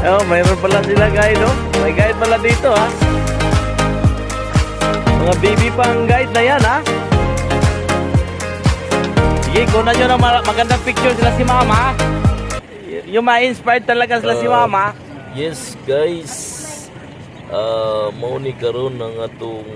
Oh, mayroon pala sila guide, oh. May guide pala dito, ha. Mga baby pang guide na yan, ha. Sige, kunan nyo ng magandang picture sila si mama. Yung ma-inspired talaga sila si mama. Yes guys, mauni karon ng atong